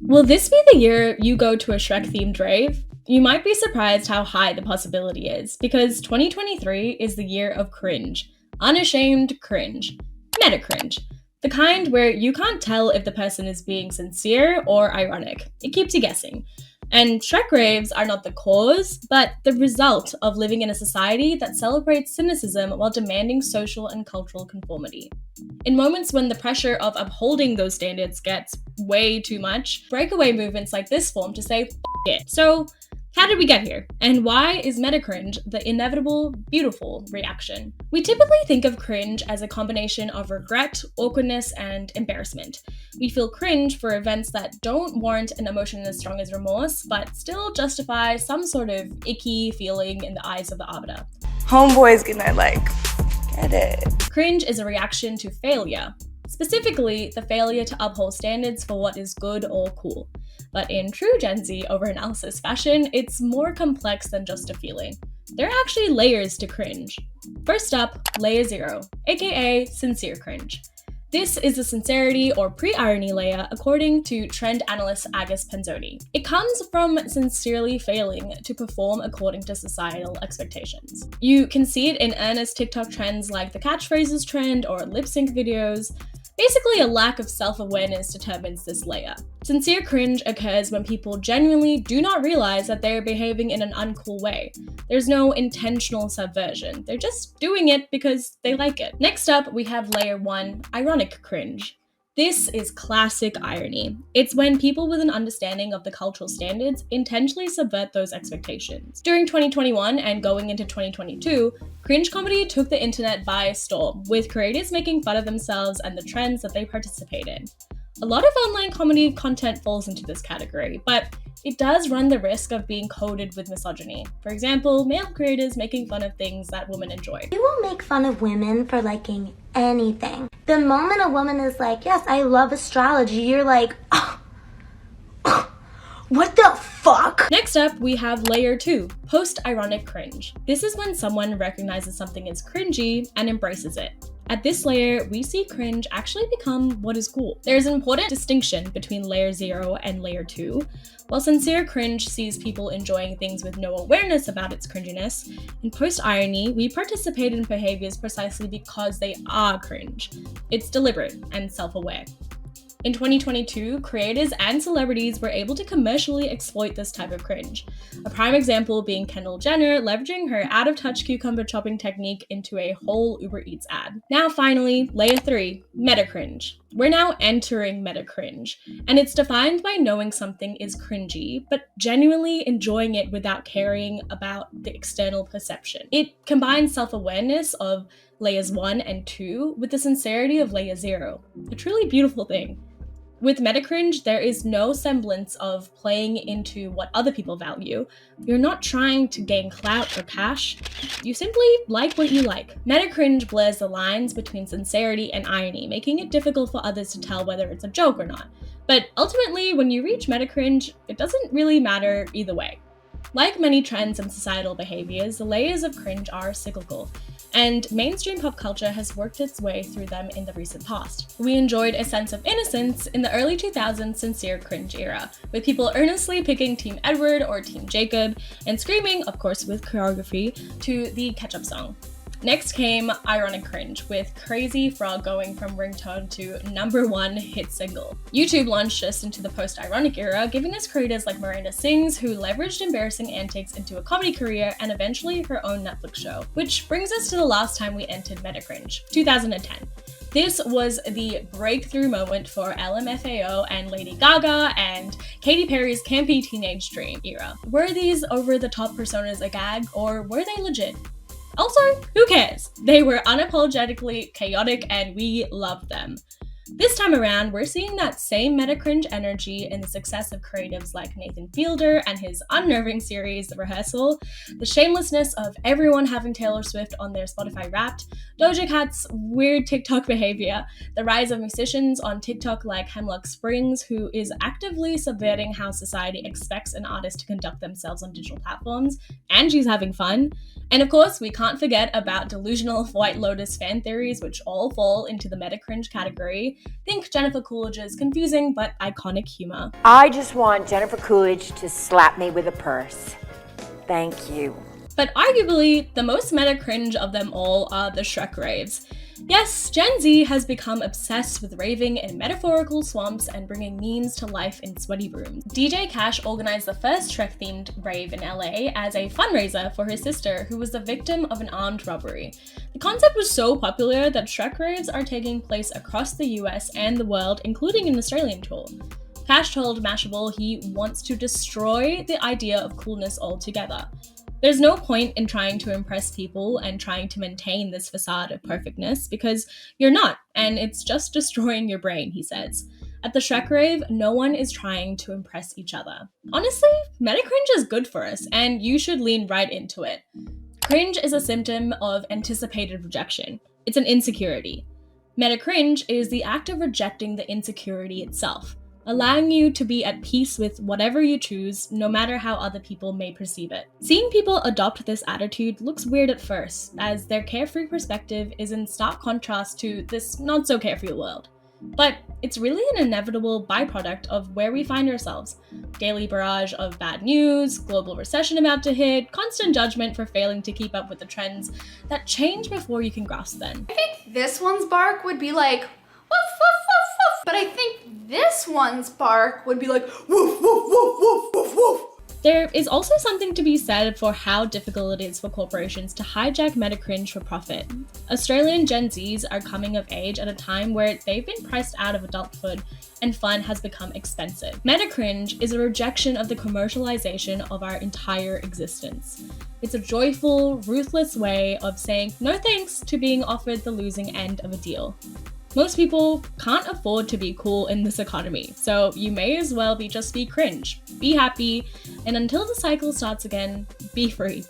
Will this be the year you go to a Shrek-themed rave? You might be surprised how high the possibility is, because 2023 is the year of cringe. Unashamed cringe. Meta cringe. The kind where you can't tell if the person is being sincere or ironic. It keeps you guessing. And Shrek raves are not the cause, but the result of living in a society that celebrates cynicism while demanding social and cultural conformity. In moments when the pressure of upholding those standards gets way too much, breakaway movements like this form to say, F it. So, how did we get here? And why is meta cringe the inevitable, beautiful reaction? We typically think of cringe as a combination of regret, awkwardness, and embarrassment. We feel cringe for events that don't warrant an emotion as strong as remorse, but still justify some sort of icky feeling in the eyes of the arbiter. Homeboy's gonna get it. Cringe is a reaction to failure. Specifically, the failure to uphold standards for what is good or cool. But in true Gen Z overanalysis fashion, it's more complex than just a feeling. There are actually layers to cringe. First up, layer 0, aka sincere cringe. This is the sincerity or pre-irony layer according to trend analyst Agus Penzoni. It comes from sincerely failing to perform according to societal expectations. You can see it in earnest TikTok trends like the catchphrases trend or lip sync videos. Basically, a lack of self-awareness determines this layer. Sincere cringe occurs when people genuinely do not realize that they are behaving in an uncool way. There's no intentional subversion. They're just doing it because they like it. Next up, we have layer 1, ironic cringe. This is classic irony. It's when people with an understanding of the cultural standards intentionally subvert those expectations. During 2021 and going into 2022, cringe comedy took the internet by storm, with creators making fun of themselves and the trends that they participate in. A lot of online comedy content falls into this category, but it does run the risk of being coded with misogyny. For example, male creators making fun of things that women enjoy. You will make fun of women for liking anything. The moment a woman is like, yes, I love astrology, you're like, what the fuck? Next up, we have layer 2, post-ironic cringe. This is when someone recognizes something as cringy and embraces it. At this layer, we see cringe actually become what is cool. There's an important distinction between layer 0 and layer 2. While sincere cringe sees people enjoying things with no awareness about its cringiness, in post-irony, we participate in behaviors precisely because they are cringe. It's deliberate and self-aware. In 2022, creators and celebrities were able to commercially exploit this type of cringe. A prime example being Kendall Jenner leveraging her out-of-touch cucumber chopping technique into a whole Uber Eats ad. Now finally, layer 3, meta cringe. We're now entering meta cringe, and it's defined by knowing something is cringy, but genuinely enjoying it without caring about the external perception. It combines self-awareness of layers 1 and 2 with the sincerity of layer 0. A truly beautiful thing. With meta cringe, there is no semblance of playing into what other people value. You're not trying to gain clout or cash. You simply like what you like. Meta cringe blurs the lines between sincerity and irony, making it difficult for others to tell whether it's a joke or not. But ultimately, when you reach meta cringe, it doesn't really matter either way. Like many trends and societal behaviors, the layers of cringe are cyclical, and mainstream pop culture has worked its way through them in the recent past. We enjoyed a sense of innocence in the early 2000s sincere cringe era, with people earnestly picking Team Edward or Team Jacob, and screaming, of course with choreography, to the Ketchup song. Next came ironic cringe, with Crazy Frog going from ringtone to #1 hit single. YouTube launched us into the post-ironic era, giving us creators like Miranda Sings, who leveraged embarrassing antics into a comedy career and eventually her own Netflix show. Which brings us to the last time we entered meta cringe, 2010. This was the breakthrough moment for LMFAO and Lady Gaga and Katy Perry's campy teenage dream era. Were these over-the-top personas a gag, or were they legit? Also, who cares? They were unapologetically chaotic and we loved them. This time around, we're seeing that same meta cringe energy in the success of creatives like Nathan Fielder and his unnerving series, The Rehearsal, the shamelessness of everyone having Taylor Swift on their Spotify Wrapped, Doja Cat's weird TikTok behavior, the rise of musicians on TikTok like Hemlock Springs, who is actively subverting how society expects an artist to conduct themselves on digital platforms, and she's having fun. And of course, we can't forget about delusional White Lotus fan theories, which all fall into the meta cringe category, Day, think Jennifer Coolidge's confusing but iconic humor. I just want Jennifer Coolidge to slap me with a purse. Thank you. But arguably, the most meta cringe of them all are the Shrek raves. Yes, Gen Z has become obsessed with raving in metaphorical swamps and bringing memes to life in sweaty rooms. DJ Cash organized the first Shrek-themed rave in LA as a fundraiser for his sister, who was the victim of an armed robbery. The concept was so popular that Shrek raves are taking place across the US and the world, including an Australian tour. Cash told Mashable he wants to destroy the idea of coolness altogether. There's no point in trying to impress people and trying to maintain this facade of perfectness because you're not, and it's just destroying your brain, he says. At the Shrek rave, no one is trying to impress each other. Honestly, meta cringe is good for us, and you should lean right into it. Cringe is a symptom of anticipated rejection. It's an insecurity. Meta cringe is the act of rejecting the insecurity itself, allowing you to be at peace with whatever you choose, no matter how other people may perceive it. Seeing people adopt this attitude looks weird at first, as their carefree perspective is in stark contrast to this not-so-carefree world. But it's really an inevitable byproduct of where we find ourselves. Daily barrage of bad news, global recession about to hit, constant judgment for failing to keep up with the trends that change before you can grasp them. I think this one's bark would be like, woof, woof, woof, woof. But I think this one's bark would be like, woof, woof, woof, woof, woof, woof. There is also something to be said for how difficult it is for corporations to hijack meta cringe for profit. Australian Gen Zs are coming of age at a time where they've been priced out of adulthood and fun has become expensive. Meta cringe is a rejection of the commercialization of our entire existence. It's a joyful, ruthless way of saying no thanks to being offered the losing end of a deal. Most people can't afford to be cool in this economy, so you may as well just be cringe, be happy, and until the cycle starts again, be free.